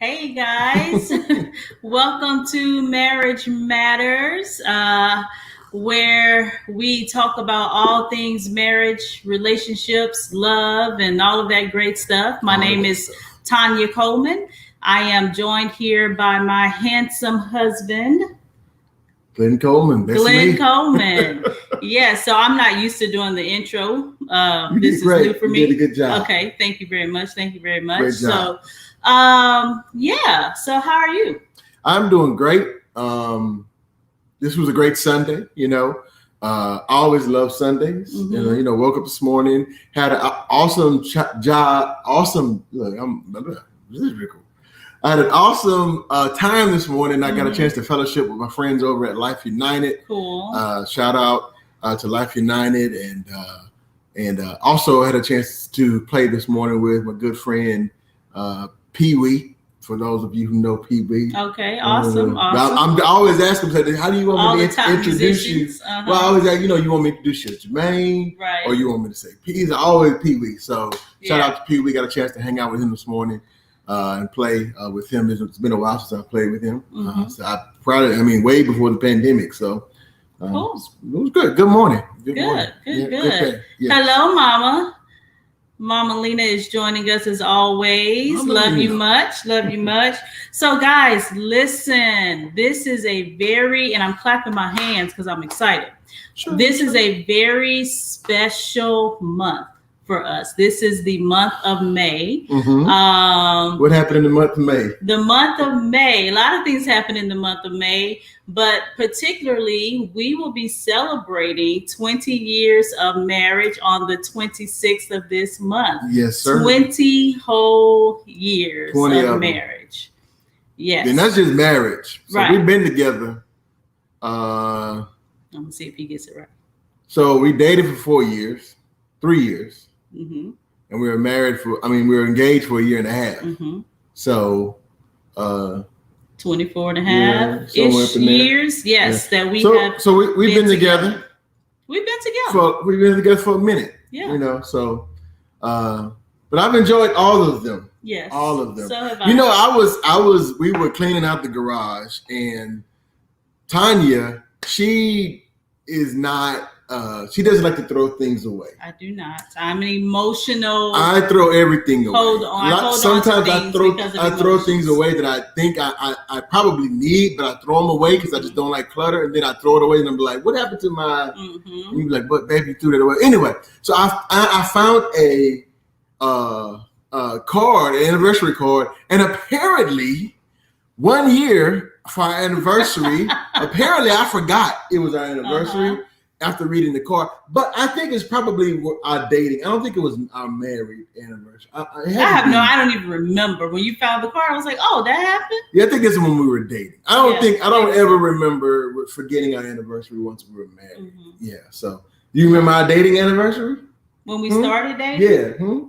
Hey guys, welcome to Marriage Matters, where we talk about all things marriage, relationships, love, and all of that great stuff. My name is Tanya Coleman. I am joined here by my handsome husband, Glenn Coleman. That's Glenn me. Coleman. Yeah, so I'm not used to doing the intro. This is new for me. You did a good job. Okay, thank you very much. Thank you very much. Great job. So how are you? I'm doing great. This was a great Sunday. I always love Sundays. Mhm. Woke up this morning, had an awesome job. Look, this is really cool. I had an awesome time this morning. I got a chance to fellowship with my friends over at Life United. Cool. Shout out to Life United, and also had a chance to play this morning with my good friend Pee Wee. For those of you who know Pee Wee. Okay, awesome. I'm always asking him, how do you want me to introduce you? Well, I always ask, you want me to introduce you as Jermaine, right? Or you want me to say Pee? He's always Pee Wee. So shout out to Pee Wee. Got a chance to hang out with him this morning. And play with him. It's been a while since I played with him. So way before the pandemic. So cool. It was good. Good morning. Good. Good. Hello, Mama. Mama Lena is joining us as always. Love you much. So guys, listen, this is and I'm clapping my hands because I'm excited. This is a very special month for us. This is the month of May. What happened in the month of May? The month of May, a lot of things happen in the month of May, but particularly we will be celebrating 20 years of marriage on the 26th of this month. Yes, sir. 20 whole years of marriage. Yes. And that's just marriage. So right. We've been together. I'm gonna see if he gets it right. So we dated for 3 years. Mm-hmm. And we were we were engaged for a year and a half. Mm-hmm. So 24 and a half years. Yes, that we have. So we've been together. We've been together. We've been together for a minute. Yeah. But I've enjoyed all of them. Yes. All of them. So have I. We were cleaning out the garage, and Tanya, she is not, she doesn't like to throw things away. I do not. I'm an emotional. I throw everything away. Hold on. Sometimes I throw things away that I think I probably need, but I throw them away because I just don't like clutter. And then I throw it away, and I'm like, "What happened to my?" And you be like, "But baby, you threw that away." Anyway, so I found a card, an anniversary card, and apparently 1 year for our anniversary. Apparently, I forgot it was our anniversary. After reading the card, but I think it's probably our dating. I don't think it was our married anniversary. I don't even remember when you found the card. I was like, oh, that happened. Yeah, I think it's when we were dating. I don't ever remember forgetting our anniversary once we were married. Mm-hmm. Yeah. So do you remember our dating anniversary? When we started dating? Yeah.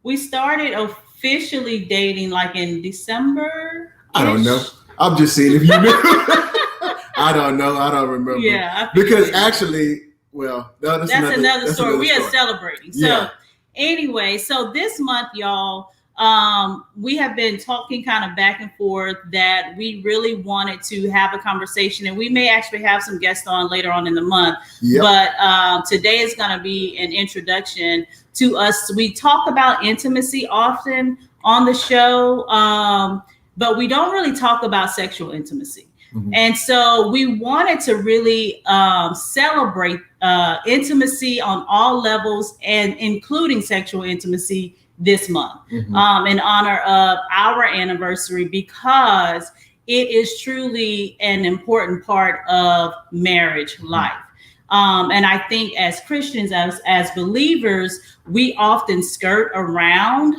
We started officially dating like in December. I don't know. I'm just seeing if you knew. I don't know. I don't remember. Yeah. Because actually, that's another story. We are celebrating. So anyway, so this month, y'all, we have been talking kind of back and forth that we really wanted to have a conversation, and we may actually have some guests on later on in the month. Yep. But today is going to be an introduction to us. We talk about intimacy often on the show, but we don't really talk about sexual intimacy. Mm-hmm. And so we wanted to really celebrate intimacy on all levels, and including sexual intimacy this month, in honor of our anniversary, because it is truly an important part of marriage life. And I think as Christians, as believers, we often skirt around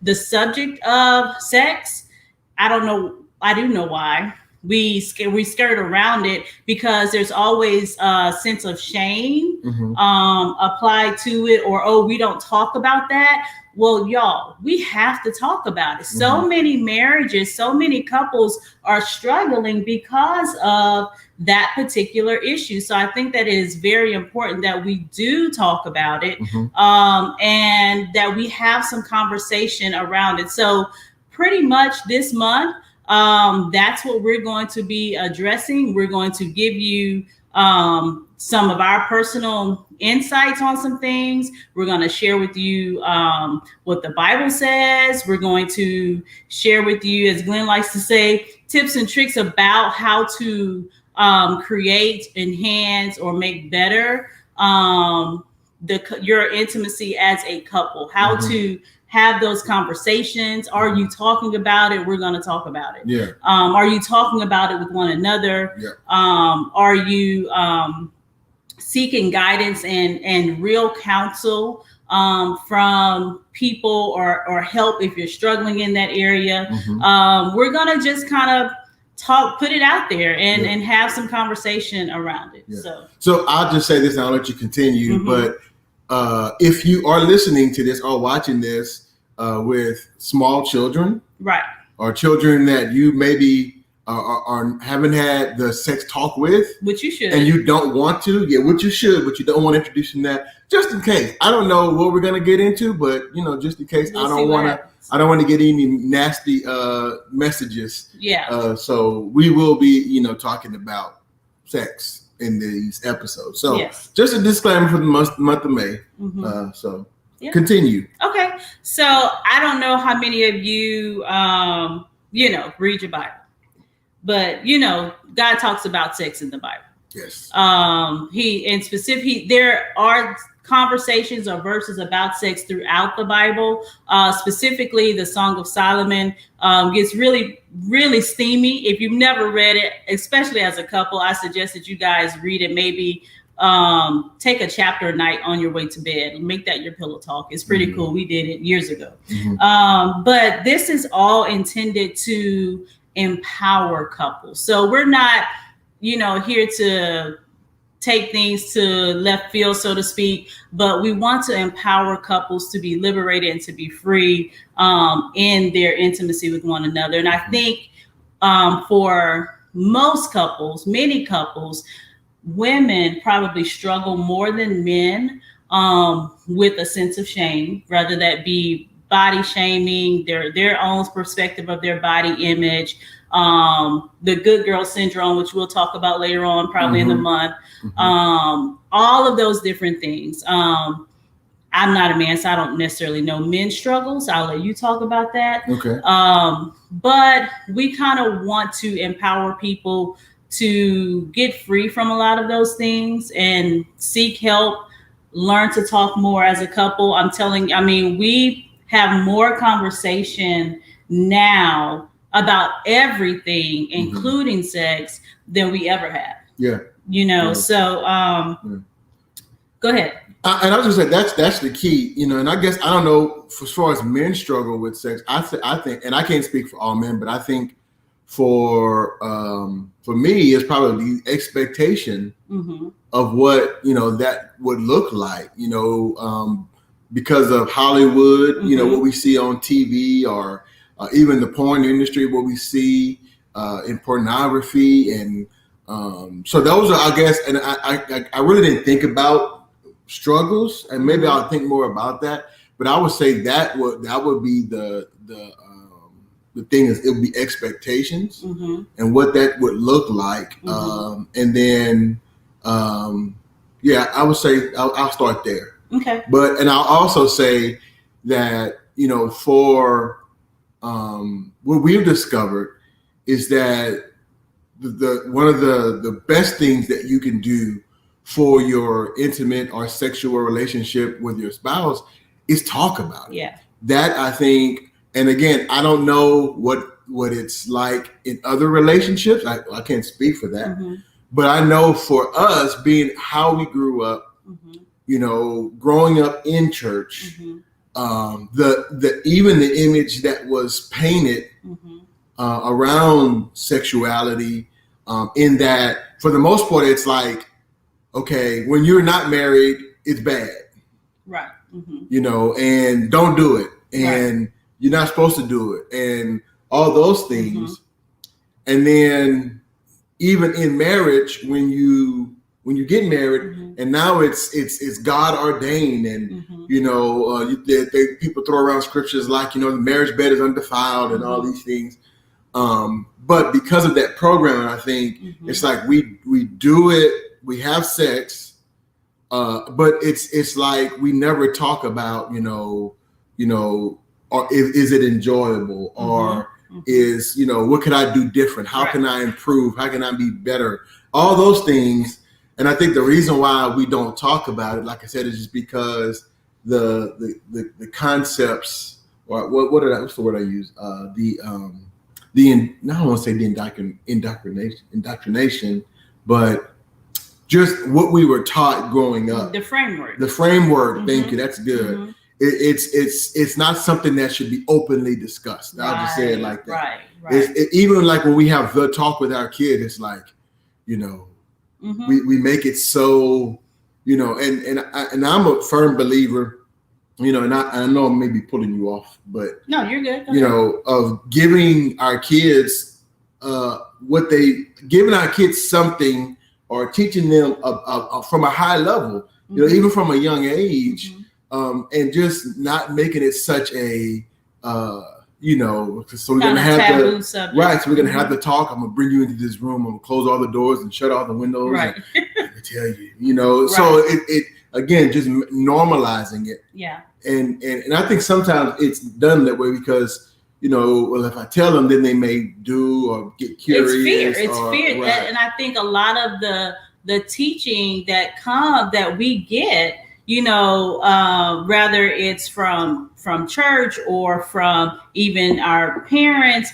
the subject of sex. I do know why we skirt around it, because there's always a sense of shame applied to it, or we don't talk about that. Well, y'all, we have to talk about it. So many marriages, so many couples are struggling because of that particular issue. So I think that it is very important that we do talk about it, and that we have some conversation around it. So pretty much this month, that's what we're going to be addressing. We're going to give you some of our personal insights on some things. We're going to share with you what the Bible says. We're going to share with you, as Glenn likes to say, tips and tricks about how to create, enhance, or make better your intimacy as a couple. How to have those conversations. Are you talking about it? We're going to talk about it. Yeah. Are you talking about it with one another? Yeah. Are you seeking guidance and real counsel from people or help if you're struggling in that area? We're going to just kind of put it out there and have some conversation around it. Yeah. So I'll just say this and I'll let you continue. But if you are listening to this or watching this with small children, right, or children that you maybe are haven't had the sex talk with, which you should, and you don't want to, which you should, but you don't want to introduce them that, just in case. I don't know what we're gonna get into, but just in case, I don't want to get any nasty messages. Yeah. So we will be, talking about sex in these episodes. So just a disclaimer for the month of May. Continue. Okay. So I don't know how many of you, read your Bible, but God talks about sex in the Bible. Yes. There are conversations or verses about sex throughout the Bible. Specifically, the Song of Solomon gets really, really steamy. If you've never read it, especially as a couple, I suggest that you guys read it. Maybe take a chapter a night on your way to bed. Make that your pillow talk. It's pretty cool. We did it years ago. But this is all intended to empower couples. So we're not, here to take things to left field, so to speak, but we want to empower couples to be liberated and to be free in their intimacy with one another. And I think for most couples, many couples, women probably struggle more than men with a sense of shame, whether that be body shaming, their own perspective of their body image, the good girl syndrome, which we'll talk about later on, probably in the month, all of those different things. I'm not a man, so I don't necessarily know men's struggles. I'll let you talk about that. Okay. But we kind of want to empower people to get free from a lot of those things and seek help, learn to talk more as a couple. We have more conversation now about everything, including sex, than we ever have. Yeah. So go ahead. And I was just saying that's the key, and I guess, I don't know, as far as men struggle with sex, I think, and I can't speak for all men, but I think for me, it's probably the expectation of what, that would look like, because of Hollywood, what we see on TV, or even the porn industry, what we see in pornography. And so those are, I guess, and I really didn't think about struggles, and maybe I'll think more about that. But I would say that would be the thing is, it would be expectations and what that would look like. And then, I would say I'll start there. Okay. And I'll also say that, for what we've discovered is that one of the best things that you can do for your intimate or sexual relationship with your spouse is talk about it. Yeah. That, I think, and again, I don't know what it's like in other relationships. I can't speak for that. But I know for us, being how we grew up, growing up in church, even the image that was painted around sexuality, in that, for the most part, it's like, okay, when you're not married, it's bad, right? And don't do it, and you're not supposed to do it, and all those things. And then even in marriage, when you when you get married, and now it's God ordained, and people throw around scriptures like the marriage bed is undefiled and all these things. But because of that programming, I think it's like we do it, we have sex, but it's like we never talk about or is it enjoyable, or is what can I do different? How can I improve? How can I be better? All those things. And I think the reason why we don't talk about it, like I said, is just because the concepts, or what's the word I use? I don't want to say the indoctrination, but just what we were taught growing up. The framework. Thank you. That's good. It's not something that should be openly discussed. I'll just say it like that. Right. Even like when we have the talk with our kid, it's like, we make it so, and I'm a firm believer, and I know I may be pulling you off, but no, you're good. Of giving our kids giving our kids something, or teaching them from a high level, even from a young age, and just not making it such a so we're gonna have to subject. Right. So we're gonna have to talk. I'm gonna bring you into this room. I'm gonna close all the doors and shut all the windows. Right. And I tell you, So it again, just normalizing it. Yeah. And I think sometimes it's done that way because well, if I tell them, then they may do or get curious. It's fear. Right. And I think a lot of the teaching that we get, rather it's from church or from even our parents,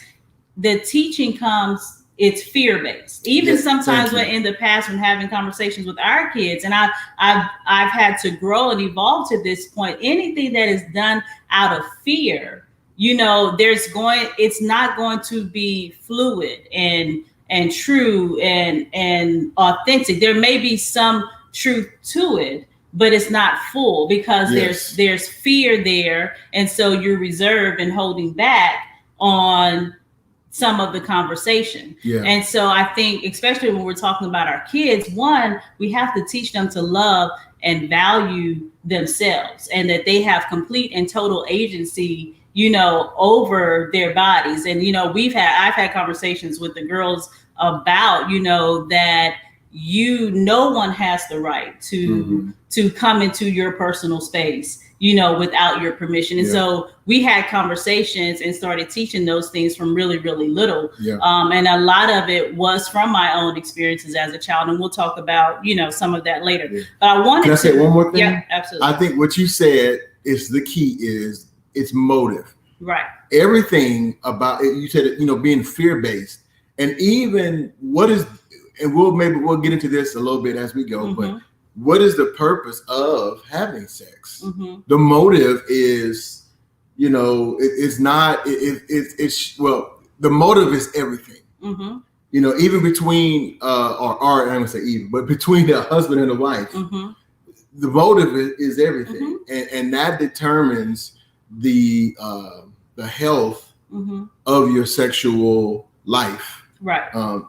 the teaching comes, it's fear-based. Even sometimes when in the past, when having conversations with our kids, and I've had to grow and evolve to this point, anything that is done out of fear, it's not going to be fluid and true and authentic. There may be some truth to it, but it's not full because there's fear there. And so you're reserved and holding back on some of the conversation. Yeah. And so I think, especially when we're talking about our kids, one, we have to teach them to love and value themselves, and that they have complete and total agency, over their bodies. And, I've had conversations with the girls about, that no one has the right to come into your personal space, without your permission. And so we had conversations and started teaching those things from really, really little. Yeah. And a lot of it was from my own experiences as a child. And we'll talk about, some of that later. Yeah. But Can I say one more thing? Yeah, absolutely. I think what you said is the key is it's motive. Right. Everything about it, you said it, being fear-based, and even and we'll get into this a little bit as we go, but what is the purpose of having sex? The motive is, it's not, the motive is everything. Even between, or I don't say even, but between the husband and the wife, the motive is everything. And that determines the health of your sexual life,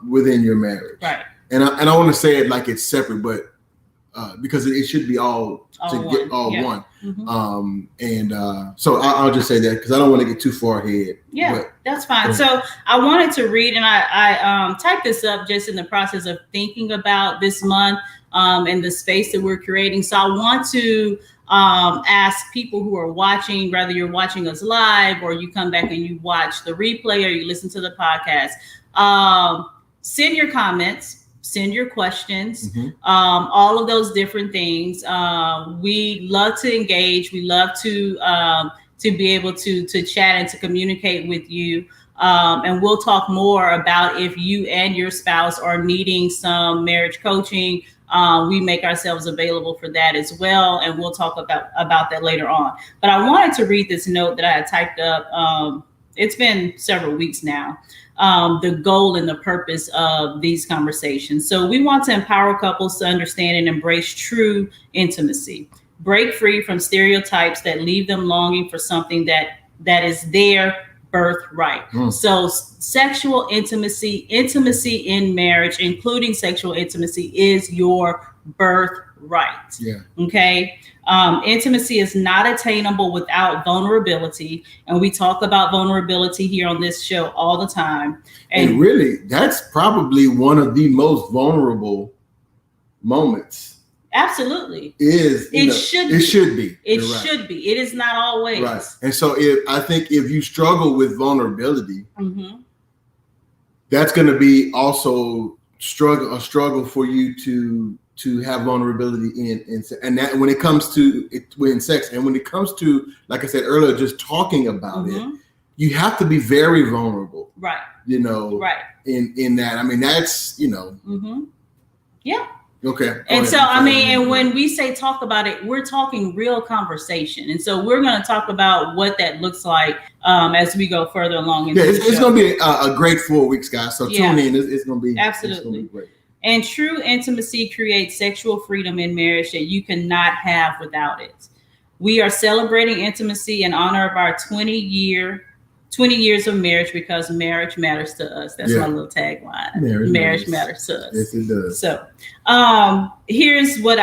within your marriage. Right. And I want to say it like it's separate, but because it should be all one. So I'll just say that because I don't want to get too far ahead. Yeah, but that's fine. So I wanted to read, and I typed this up just in the process of thinking about this month and the space that we're creating. So I want to ask people who are watching, whether you're watching us live or you come back and you watch the replay or you listen to the podcast, send your comments, send your questions, all of those different things. We love to engage. We love to be able to chat and to communicate with you. And we'll talk more about if you and your spouse are needing some marriage coaching. We make ourselves available for that as well. And we'll talk about that later on. But I wanted to read this note that I had typed up. It's been several weeks now. The goal and the purpose of these conversations. So we want to empower couples to understand and embrace true intimacy, break free from stereotypes that leave them longing for something that is their birthright. So sexual intimacy in marriage, including sexual intimacy, is your birthright. Yeah. Okay. Intimacy is not attainable without vulnerability. And we talk about vulnerability here on this show all the time. And really, that's probably one of the most vulnerable moments. Absolutely. It should be. It should be. It is not always. Right. And so I think if you struggle with vulnerability, that's going to be also a struggle for you to have vulnerability in and that when it comes to in sex, and when it comes to, like I said earlier, just talking about it, you have to be very vulnerable. Right. Right. In that, I mean, that's, Yeah. Okay. And so, I mean, and when we say talk about it, we're talking real conversation. And so we're going to talk about what that looks like as we go further along. It's going to be a great 4 weeks, guys. So tune in. It's going to be absolutely it's gonna be great. And true intimacy creates sexual freedom in marriage that you cannot have without it. We are celebrating intimacy in honor of our 20 years of marriage, because marriage matters to us. That's my little tagline. Marriage matters to us. Yes, it does. So here's what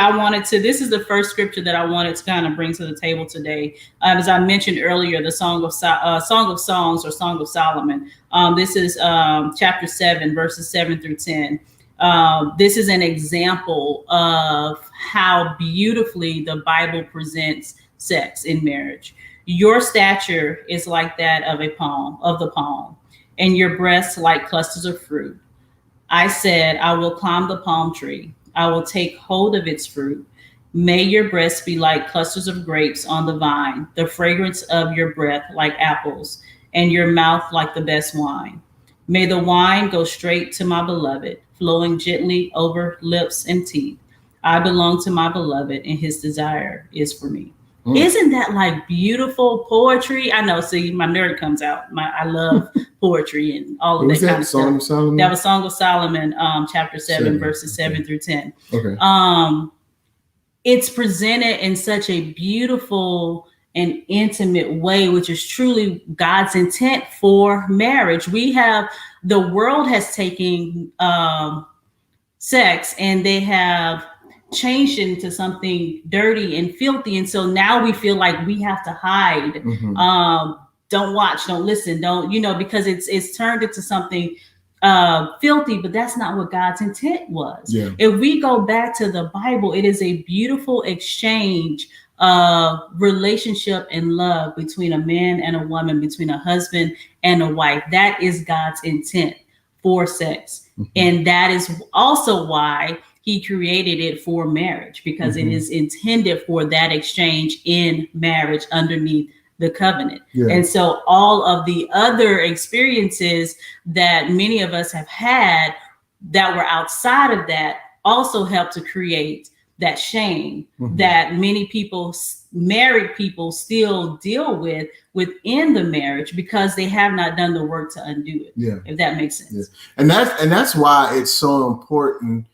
this is the first scripture that I wanted to kind of bring to the table today. As I mentioned earlier, the Song of Songs or Song of Solomon. This is chapter 7, verses 7 through 10. This is an example of how beautifully the Bible presents sex in marriage. Your stature is like that of the palm, and your breasts like clusters of fruit. I said, I will climb the palm tree. I will take hold of its fruit. May your breasts be like clusters of grapes on the vine, the fragrance of your breath like apples, and your mouth like the best wine. May the wine go straight to my beloved, flowing gently over lips and teeth. I belong to my beloved, and his desire is for me. Isn't that like beautiful poetry? I know. See, my nerd comes out. I love poetry and all of that kind of stuff. Song of Solomon? That was Song of Solomon, chapter 7, verses 7 through 10. Okay. It's presented in such a beautiful and intimate way, which is truly God's intent for marriage. The world has taken sex, and they have changed into something dirty and filthy. And so now we feel like we have to hide. Don't watch, don't listen, don't, because it's turned into something filthy, but that's not what God's intent was. Yeah. If we go back to the Bible, it is a beautiful exchange of relationship and love between a man and a woman, between a husband and a wife. That is God's intent for sex. And that is also why he created it for marriage, because it is intended for that exchange in marriage underneath the covenant. Yeah. And so all of the other experiences that many of us have had that were outside of that also help to create that shame that many people, married people, still deal with within the marriage, because they have not done the work to undo it. Yeah. If that makes sense. Yeah. And that's why it's so important,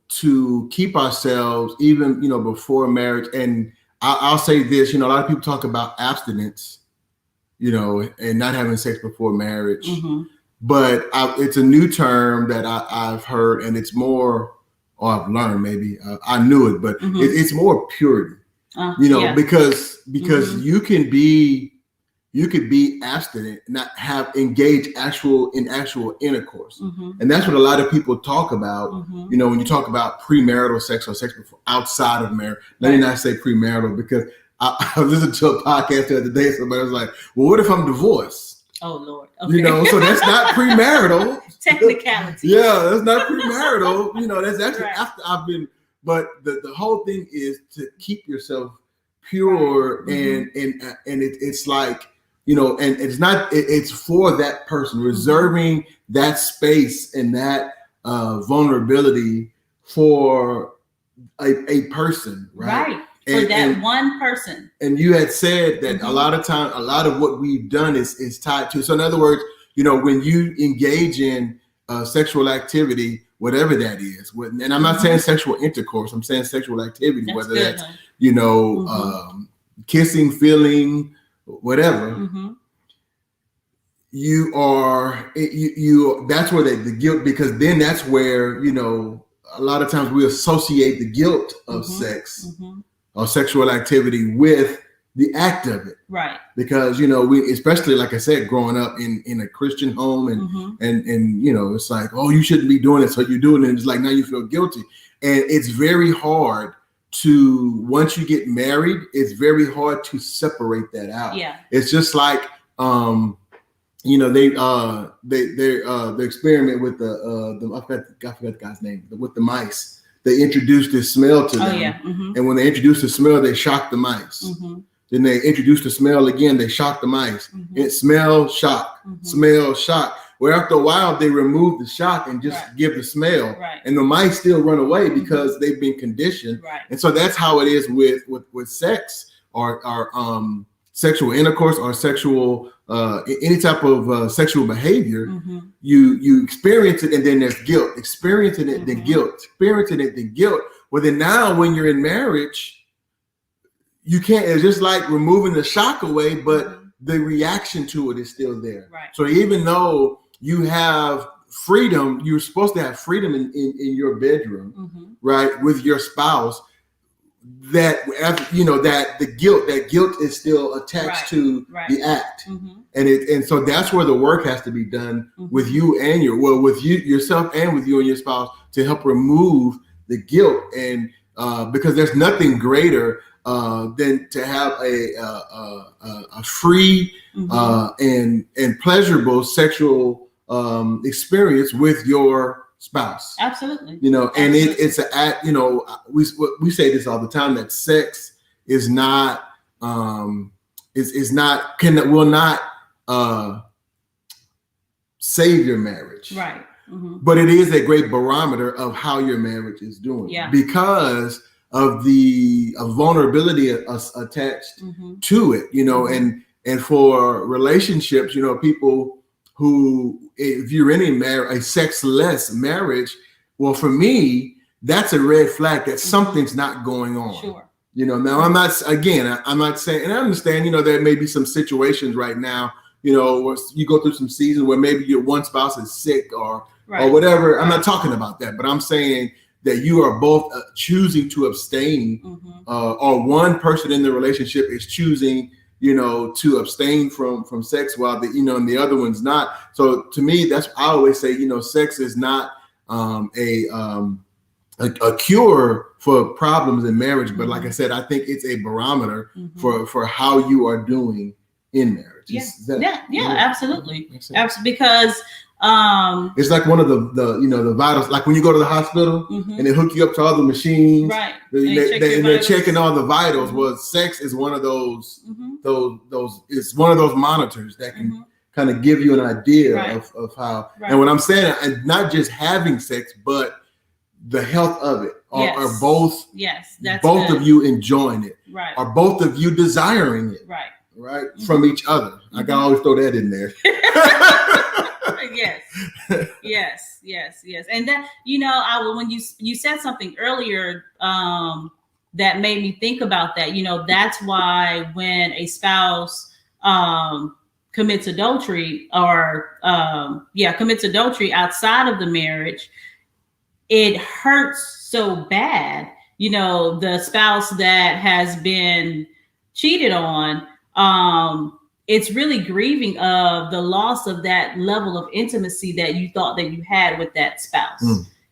to keep ourselves even, before marriage. And I'll say this, a lot of people talk about abstinence, and not having sex before marriage, but it's a new term that I've heard, and it's more, or I've learned, maybe I knew it, but it's more purity, because you could be abstinent, not have engaged actual intercourse. And that's what a lot of people talk about, when you talk about premarital sex or sex before, outside of marriage. Let me not say premarital, because I listened to a podcast the other day. Somebody was like, well, what if I'm divorced? Oh, Lord. Okay. So that's not premarital. Technicality. Yeah, that's not premarital. That's actually after I've been, but the whole thing is to keep yourself pure. And it's like, and it's for that person, reserving that space and that vulnerability for a person, right? For that one person. And you had said that a lot of what we've done is tied to. So in other words, when you engage in sexual activity, whatever that is, and I'm not saying sexual intercourse, I'm saying sexual activity, that's whether good, that's, kissing, feeling, whatever, you are, that's where the guilt, because then that's where, a lot of times we associate the guilt of sex or sexual activity with the act of it. Right. Because, we, especially like I said, growing up in a Christian home and it's like, oh, you shouldn't be doing it. So you're doing it. And it's like, now you feel guilty. And it's very hard once you get married, it's very hard to separate that out. Yeah. It's just like, they experiment with I forgot the guy's name, with the mice. They introduced this smell to them. Oh, yeah. And when they introduced the smell, they shocked the mice. Then they introduced the smell again, they shocked the mice. It smell, shock, smell, shock. Well, after a while, they remove the shock and just give the smell. Right. And the mice still run away because they've been conditioned. Right. And so that's how it is with sex or sexual intercourse or sexual any type of sexual behavior. You experience it and then there's guilt. Experiencing it, then guilt. Experiencing it, then guilt. Well, then now when you're in marriage, you can't. It's just like removing the shock away, but the reaction to it is still there. Right. So even though you have freedom, you're supposed to have freedom in your bedroom, right, with your spouse. That that guilt is still attached to the act, and so that's where the work has to be done with you and yourself and with you and your spouse to help remove the guilt, and because there's nothing greater than to have a free and pleasurable sexual experience with your spouse. Absolutely. And Absolutely. it's an act, we say this all the time, that sex is not will not save your marriage. Right. But it is a great barometer of how your marriage is doing. Yeah. Because of the vulnerability attached to it, and for relationships, people who, if you're in a sexless marriage, well, for me, that's a red flag that something's not going on. Sure. Now I'm not saying, and I understand, there may be some situations right now, where you go through some seasons where maybe your one spouse is sick or whatever. I'm not talking about that, but I'm saying that you are both choosing to abstain, or one person in the relationship is choosing to abstain from sex while and the other one's not. So to me, that's, I always say, sex is not a cure for problems in marriage, but like I said, I think it's a barometer for how you are doing in marriage. Absolutely. Absolutely, because it's like one of the vitals, like when you go to the hospital and they hook you up to all the machines, right? They're checking all the vitals. Well, sex is one of those it's one of those monitors that can kind of give you an idea of how. And what I'm saying, and not just having sex, but the health of it. Are both both of you enjoying it? Right. Are both of you desiring it? Right. Right. From each other. I can always throw that in there. Yes. And that, when you said something earlier that made me think about that, that's why when a spouse commits adultery commits adultery outside of the marriage, it hurts so bad. The spouse that has been cheated on, it's really grieving of the loss of that level of intimacy that you thought that you had with that spouse,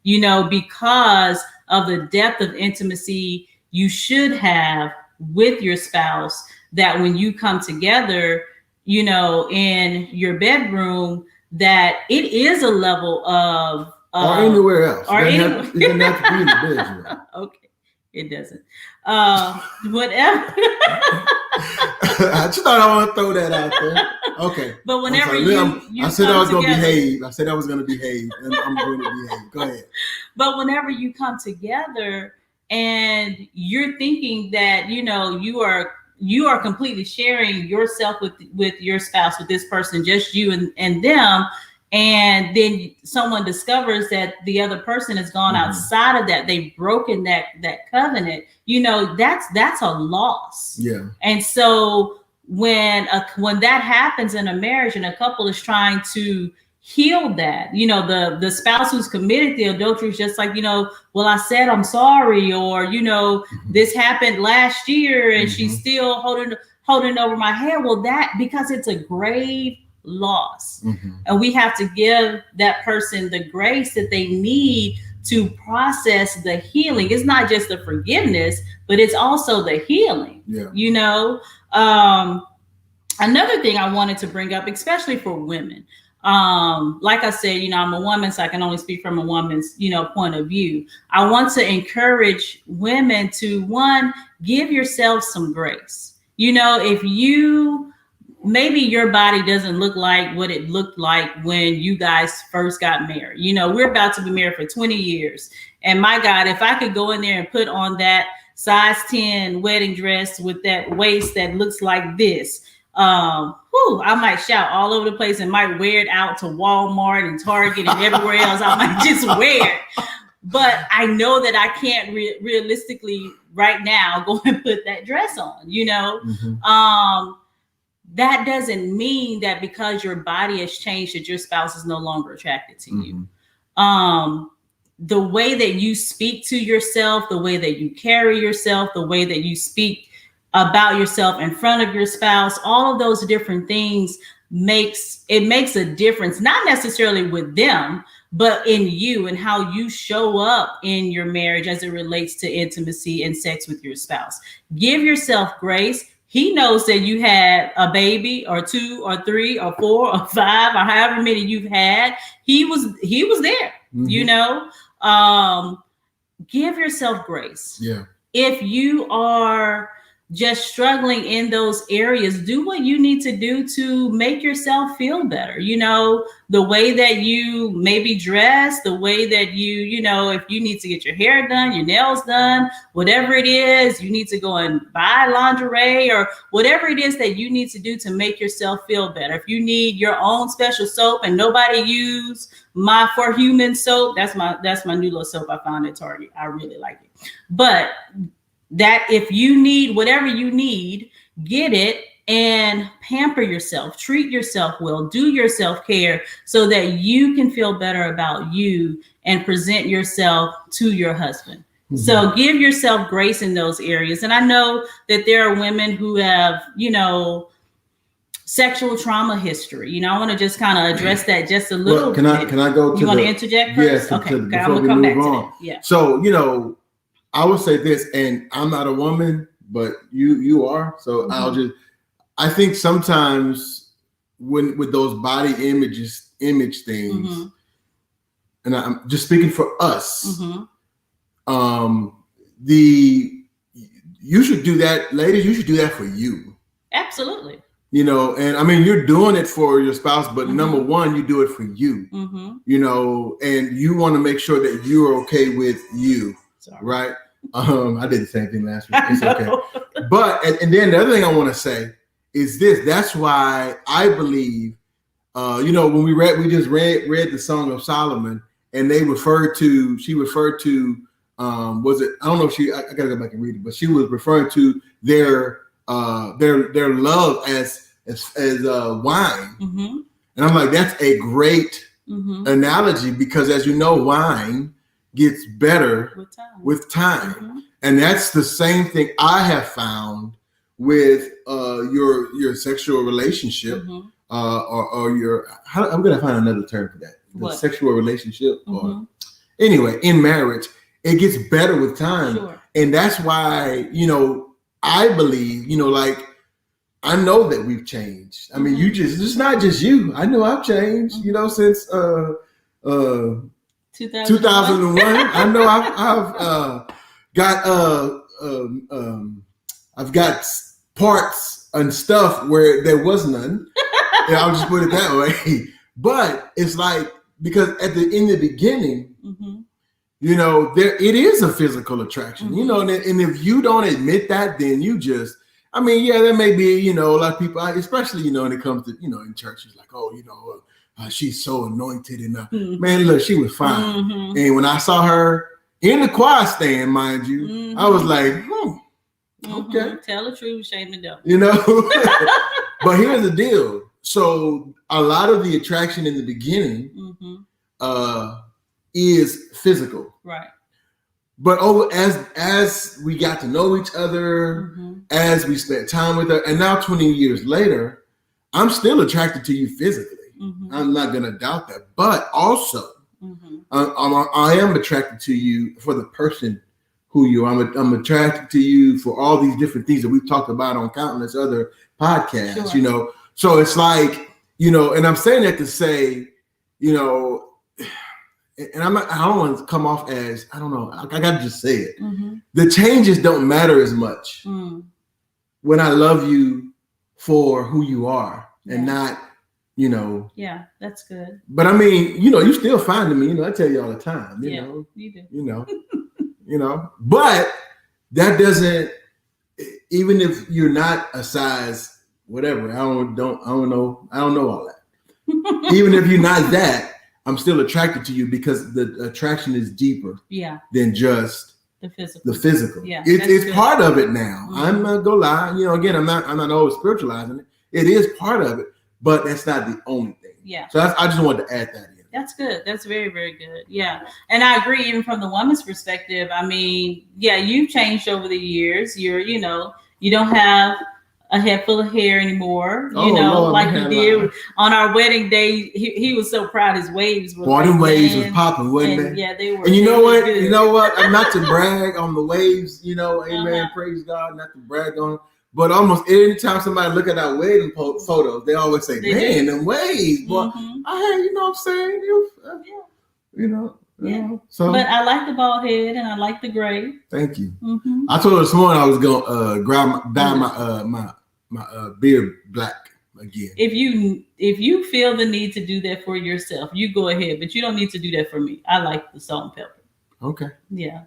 because of the depth of intimacy you should have with your spouse, that when you come together, in your bedroom, that it is a level of, or anywhere else. It doesn't have to be in the bedroom. Okay. It doesn't. Whatever. I just thought I want to throw that out there. Okay. But whenever I said I was going to behave. I said I was going to behave, and I'm going to behave. Go ahead. But whenever you come together and you're thinking that you are completely sharing yourself with your spouse, with this person, just you and them. And then someone discovers that the other person has gone outside of that. They've broken that covenant. That's a loss. Yeah. And so when that happens in a marriage and a couple is trying to heal that. You know, the spouse who's committed the adultery is just like, you know, well, I said I'm sorry, or, you know, this happened last year and she's still holding over my head. Well, that, because it's a grave loss, and we have to give that person the grace that they need to process the healing. It's not just the forgiveness, but it's also the healing. You know, another thing I wanted to bring up, especially for women, like I said, you know, I'm a woman, so I can only speak from a woman's, you know, point of view. I want to encourage women to, one, give yourself some grace. You know, if maybe your body doesn't look like what it looked like when you guys first got married. You know, we're about to be married for 20 years. And my God, if I could go in there and put on that size 10 wedding dress with that waist that looks like this, I might shout all over the place and might wear it out to Walmart and Target and everywhere else. I might just wear it. But I know that I can't realistically right now go and put that dress on, you know? That doesn't mean that because your body has changed that your spouse is no longer attracted to you. The way that you speak to yourself, the way that you carry yourself, the way that you speak about yourself in front of your spouse, all of those different things makes a difference, not necessarily with them, but in you and how you show up in your marriage as it relates to intimacy and sex with your spouse. Give yourself grace. He knows that you had a baby or 2 or 3 or 4 or 5 or however many you've had. He was there, you know. Give yourself grace. If you are just struggling in those areas, do what you need to do to make yourself feel better. You know, the way that you maybe dress, the way that you know, if you need to get your hair done, your nails done, whatever it is, you need to go and buy lingerie or whatever it is that you need to do to make yourself feel better. If you need your own special soap and nobody use my For Human soap, that's my new little soap I found at Target. I really like it. But that if you need whatever you need, get it and pamper yourself, treat yourself well, do your self-care so that you can feel better about you and present yourself to your husband. So give yourself grace in those areas. And I know that there are women who have, you know, sexual trauma history. You know, I want to just kind of address that just a little bit. Can I go to you want to interject first? Yes. Okay, I'm going to come back to that. Yeah. So, you know, I would say this, and I'm not a woman, but you are. So I think sometimes with those body image things, and I'm just speaking for us, you should do that, ladies. You should do that for you. Absolutely. You know, and I mean, you're doing it for your spouse, but number one, you do it for you. You know, and you want to make sure that you're okay with you. Sorry. Right. I did the same thing last week. It's okay. But and then the other thing I want to say is this. That's why I believe, you know, when we just read the Song of Solomon, and she referred to was it? I don't know if I gotta go back and read it, but she was referring to their love as wine. And I'm like, that's a great analogy, because as you know, wine gets better with time. And that's the same thing I have found with your sexual relationship, or your, I'm gonna find another term for that. The sexual relationship, or anyway, in marriage, it gets better with time. And that's why, you know, I believe, you know, like, I know that we've changed. I mean, it's not just you. I know I've changed, you know, since 2001. I know I've got parts and stuff where there was none. And I'll just put it that way. But it's like, because in the beginning, you know, it is a physical attraction, you know, and if you don't admit that, then you just, I mean, yeah, there may be, you know, a lot of people, especially, you know, when it comes to, you know, in churches, like, oh, you know, she's so anointed, and man, look, she was fine. And when I saw her in the choir stand, mind you, I was like, okay. Tell the truth, shame the devil. You know, but here's the deal. so a lot of the attraction in the beginning is physical. Right. But as we got to know each other, as we spent time with her, and now 20 years later, I'm still attracted to you physically. I'm not going to doubt that. But also, I am attracted to you for the person who you are. I'm attracted to you for all these different things that we've talked about on countless other podcasts, Sure. you know. So it's like, you know, and I'm saying that to say, you know, and I don't want to come off as, I don't know, I got to just say it. The changes don't matter as much when I love you for who you are and not, you know. Yeah, that's good. But I mean, you know, you still fine to me. You know, I tell you all the time, you know. You do. You know, you know. But that doesn't, even if you're not a size whatever, I don't know all that. Even if you're not that, I'm still attracted to you because the attraction is deeper than just the physical. Yeah, it's part of it now. I'm not gonna lie. You know, again, I'm not always spiritualizing it. It is part of it, but that's not the only thing. Yeah. So I just wanted to add that in. That's good. That's very, very good. Yeah. And I agree, even from the woman's perspective. I mean, yeah, you've changed over the years. You know, you don't have a head full of hair anymore, Lord, like you did on our wedding day. He was so proud his waves were. Boy, them waves was popping, wasn't they? Yeah, they were. And you know what? Good. You know what? I'm not to brag on the waves, you know, amen, praise God, not to brag on. But almost anytime somebody look at our wedding photos, they always say, man, them waves. Boy, you know what I'm saying? You know. Yeah. So, but I like the bald head and I like the gray. Thank you. I told her this morning I was gonna dye my beard black again. If you feel the need to do that for yourself, you go ahead, but you don't need to do that for me. I like the salt and pepper. Okay. Yeah,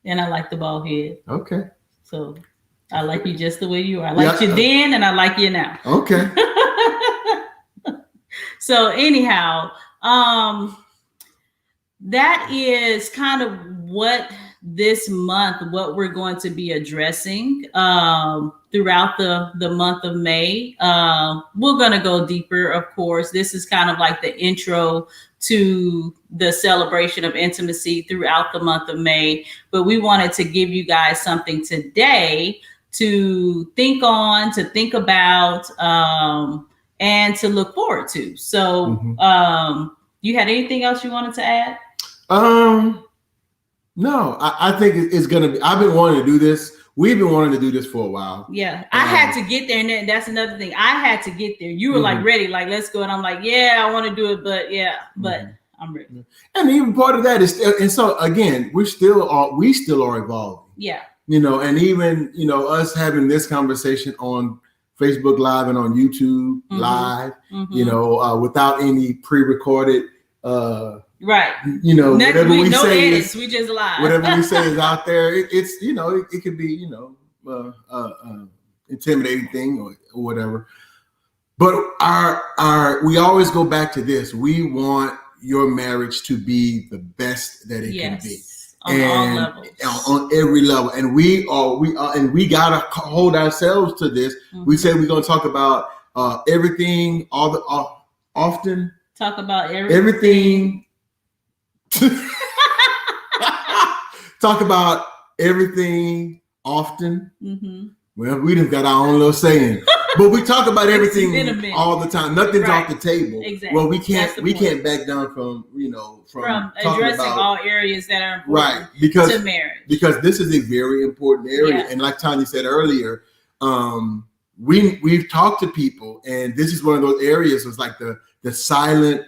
and I like the bald head. Okay. So I like you just the way you are. I liked you then, and I like you now. Okay. So anyhow, that is kind of what this month, what we're going to be addressing throughout the month of May. We're going to go deeper, of course. This is kind of like the intro to the celebration of intimacy throughout the month of May. But we wanted to give you guys something today to think on, to think about, and to look forward to. So you had anything else you wanted to add? No, I think it's going to be, I've been wanting to do this. We've been wanting to do this for a while. Yeah. I had to get there. And that's another thing. I had to get there. You were like ready, like, let's go. And I'm like, yeah, I want to do it, but I'm ready. And even part of that is, and so again, we still are evolving. Yeah. You know, and even, you know, us having this conversation on Facebook Live and on YouTube Live, you know, without any pre-recorded, right. You know, whatever we no say edits, we just live. Whatever we say is out there. It's you know, it could be, you know, intimidating thing or whatever. But we always go back to this. We want your marriage to be the best that it can be. On all levels. On every level. And we gotta hold ourselves to this. We said we're gonna talk about everything, often. Talk about everything. Talk about everything often. Well, we just got our own little saying, but we talk about everything all the time. Nothing's off the table. Exactly. Well, we can't back down from addressing all areas that are important to marriage. Because this is a very important area, and like Tanya said earlier, we've talked to people, and this is one of those areas. It's like the silent.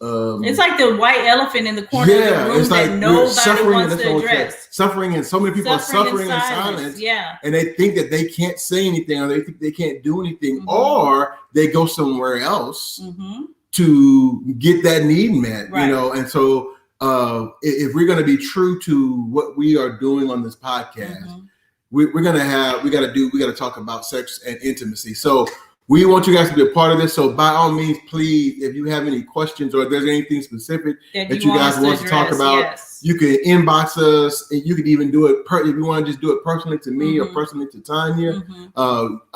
It's like the white elephant in the corner of the room that nobody wants to address. Suffering, and so many people are suffering in silence. Yeah. And they think that they can't say anything, or they think they can't do anything, or they go somewhere else to get that need met. Right. You know, and so if we're going to be true to what we are doing on this podcast, we got to talk about sex and intimacy. So We want you guys to be a part of this. So by all means, please, if you have any questions or if there's anything specific that you guys want to talk about, yes. You can inbox us. And you could even do it if you want to just do it personally to me or personally to Tanya.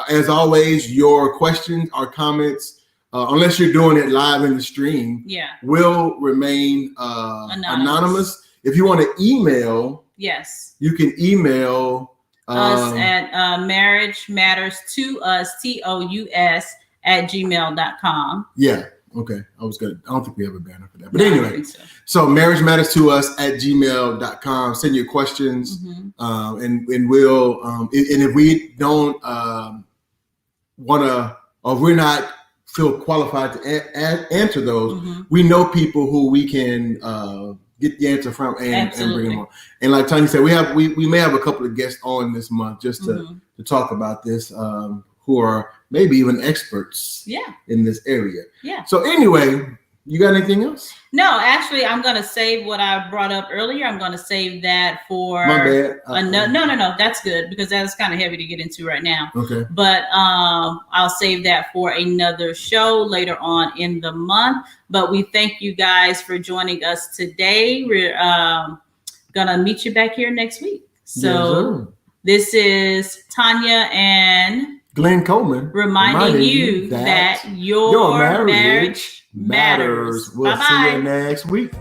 As always, your questions or comments, unless you're doing it live in the stream, will remain anonymous. If you want to email, you can email us at marriagematterstous, @gmail.com. Yeah. Okay. I don't think we have a banner for that. But anyway, so marriagematterstous@gmail.com. Send your questions. And we'll and if we don't want to, or if we're not feel qualified to answer those, we know people who we can get the answer from and bring them on. And like Tanya said, we may have a couple of guests on this month just to talk about this, who are maybe even experts in this area. So anyway, you got anything else? No, actually, I'm going to save what I brought up earlier. I'm going to save that for... My bad. No. That's good because that's kind of heavy to get into right now. Okay. But I'll save that for another show later on in the month. But we thank you guys for joining us today. We're going to meet you back here next week. So this is Tanya and... Glenn Coleman reminding you that your marriage matters. We'll see you next week.